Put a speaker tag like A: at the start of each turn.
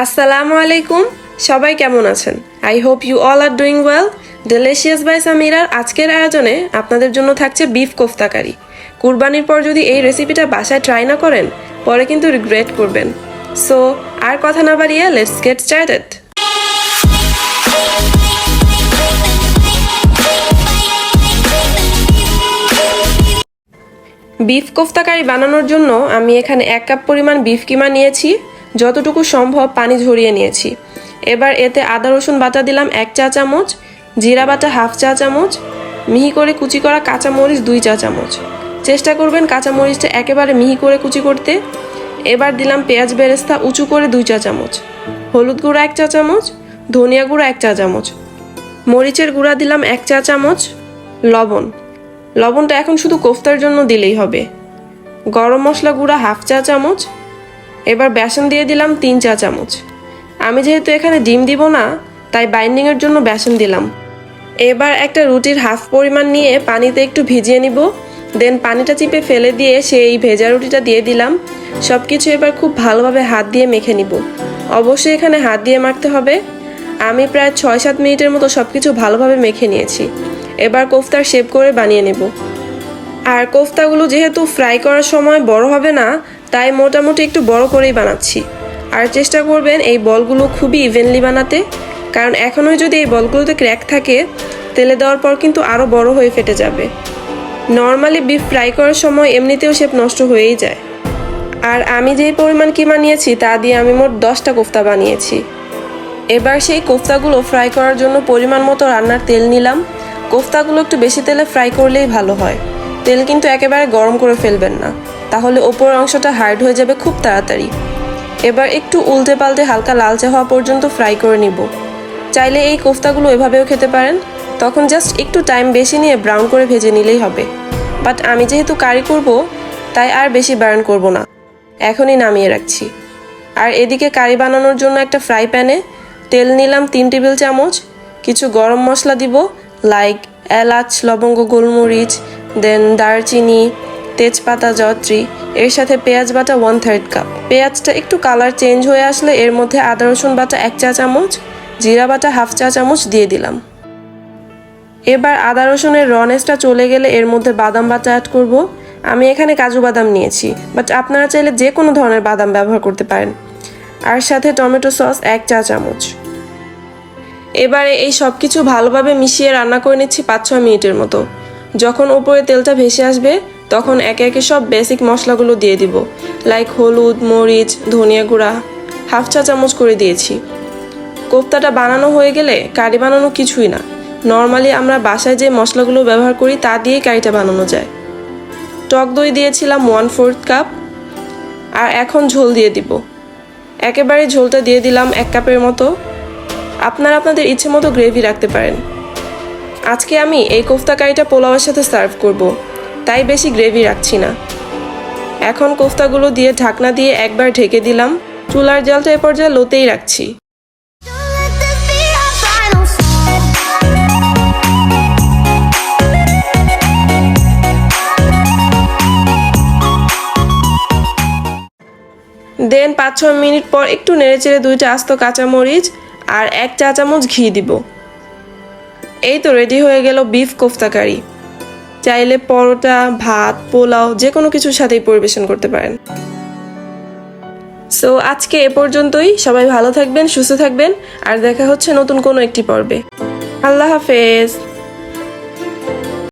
A: আসসালামু আলাইকুম, সবাই কেমন আছেন? I hope you all are doing well. Delicious by সামিরার আজকের আয়োজনে আপনাদের জন্য থাকছে বিফ কোফতা কারি। কুরবানির পর যদি এই রেসিপিটা বাসায় ট্রাই না করেন, পরে কিন্তু রিগ্রেট করবেন। সো আর কথা না বাড়িয়ে let's get started. Beef kofta curry বানানোর জন্য আমি এখানে 1 কাপ পরিমাণ বিফ কিমা নিয়েছি। যতটুকু সম্ভব পানি ঝরিয়ে নিয়েছি। এবার এতে আদা রসুন বাটা দিলাম 1 চা চামচ, জিরা বাটা 1/2 চা চামচ, মিহি করে কুচি করা কাঁচামরিচ 2 চা চামচ। চেষ্টা করবেন কাঁচামরিচটা একেবারে মিহি করে কুচি করতে। এবার দিলাম পেঁয়াজ বেরেস্তা উঁচু করে 2 চা চামচ, হলুদ গুঁড়া 1 চা চামচ, ধনিয়া গুঁড়া 1 চা চামচ, মরিচের গুঁড়া দিলাম 1 চা চামচ, লবণটা এখন শুধু কোফতার জন্য দিলেই হবে। গরম মশলা গুঁড়া 1/2 চা চামচ। এবার বেসন দিয়ে দিলাম 3 চা চামচ। আমি যেহেতু এখানে ডিম দিব না, তাই বাইন্ডিংয়ের জন্য বেসন দিলাম। এবার একটা রুটির হাফ পরিমাণ নিয়ে পানিতে একটু ভিজিয়ে নিব। দেন পানিটা চিপে ফেলে দিয়ে সেই ভেজা রুটিটা দিয়ে দিলাম। সব কিছু এবার খুব ভালোভাবে হাত দিয়ে মেখে নিব। অবশ্যই এখানে হাত দিয়ে মাখতে হবে। আমি প্রায় 6-7 মিনিটের মতো সব কিছু ভালোভাবে মেখে নিয়েছি। এবার কোফতার শেপ করে বানিয়ে নেব। আর কোফতাগুলো যেহেতু ফ্রাই করার সময় বড় হবে না, তাই মোটামুটি একটু বড় করেই বানাচ্ছি। আর চেষ্টা করবেন এই বলগুলো খুবই ইভেনলি বানাতে, কারণ এখনই যদি এই বলগুলোতে ক্র্যাক থাকে, তেলে দেওয়ার পর কিন্তু আরও বড় হয়ে ফেটে যাবে। নর্মালি বিফ ফ্রাই করার সময় এমনিতেও শেপ নষ্ট হয়েই যায়। আর আমি যেই পরিমাণ কিমা নিয়েছি তা দিয়ে আমি মোট 10টা কোফতা বানিয়েছি। এবার সেই কোফতাগুলো ফ্রাই করার জন্য পরিমাণ মতো রান্নার তেল নিলাম। কোফতাগুলো একটু বেশি তেলে ফ্রাই করলেই ভালো হয়। তেল কিন্তু একেবারে গরম করে ফেলবেন না, তাহলে ওপরের অংশটা হার্ড হয়ে যাবে খুব তাড়াতাড়ি। এবার একটু উল্টে পাল্টে হালকা লালচে হওয়া পর্যন্ত ফ্রাই করে নিব। চাইলে এই কোফতাগুলো এভাবেও খেতে পারেন, তখন জাস্ট একটু টাইম বেশি নিয়ে ব্রাউন করে ভেজে নিলেই হবে। বাট আমি যেহেতু কারি করব, তাই আর বেশি বার্ন করব না, এখনই নামিয়ে রাখছি। আর এদিকে কারি বানানোর জন্য একটা ফ্রাই প্যানে তেল নিলাম 3 টেবিল চামচ। কিছু গরম মশলা দিব, লাইক এলাচ, লবঙ্গ, গোলমরিচ, দেন দারচিনি, তেজপাতা, জয়ত্রী। এর সাথে পেঁয়াজ বাটা 1/3 কাপ। পেঁয়াজটা একটু কালার চেঞ্জ হয়ে আসলে এর মধ্যে আদা রসুন বাটা 1 চা চামচ, জিরা বাটা 1/2 চা চামচ দিয়ে দিলাম। এবার আদা রসুনের রনেসটা চলে গেলে এর মধ্যে বাদাম বাটা অ্যাড করব। আমি এখানে কাজু বাদাম নিয়েছি, বাট আপনারা চাইলে যে কোনো ধরনের বাদাম ব্যবহার করতে পারেন। আর সাথে টমেটো সস 1 চা চামচ। এবারে এই সব কিছু ভালোভাবে মিশিয়ে রান্না করে নিচ্ছি 5-6 মিনিটের মতো। যখন উপরে তেলটা ভেসে আসবে, তখন একে একে সব বেসিক মশলাগুলো দিয়ে দিব, লাইক হলুদ, মরিচ, ধনিয়া গুঁড়া 1/2 চা চামচ করে দিয়েছি। কোফতাটা বানানো হয়ে গেলে কারি বানানো কিছুই না। নর্মালি আমরা বাসায় যে মশলাগুলো ব্যবহার করি তা দিয়েই কারিটা বানানো যায়। টক দই দিয়েছিলাম 1/4 কাপ। আর এখন ঝোল দিয়ে দিব। একেবারে ঝোলটা দিয়ে দিলাম 1 কাপের মতো। আপনারা আপনাদের ইচ্ছে মতো গ্রেভি রাখতে পারেন। আজকে আমি এই কোফতা কারিটা পোলাওয়ের সাথে সার্ভ করব, তাই বেশি গ্রেভি রাখছি না। এখন কোফতাগুলো দিয়ে ঢাকনা দিয়ে একবার ঢেকে দিলাম। চুলার জালটা এ পর্যায়ে লোতেই রাখছি। দেন 5-6 মিনিট পর একটু নেড়েচেড়ে 2টা আস্ত কাঁচামরিচ আর 1 চা চামচ ঘি দিব। এই তো রেডি হয়ে গেল বিফ কোফতা কারি। চাইলে পরোটা, ভাত, পোলাও যে কোনো কিছুর সাথেই পরিবেশন করতে পারেন। সো আজকে এ পর্যন্তই। সবাই ভালো থাকবেন, সুস্থ থাকবেন, আর দেখা হচ্ছে নতুন কোনো একটি পর্বে। আল্লাহ হাফেজ।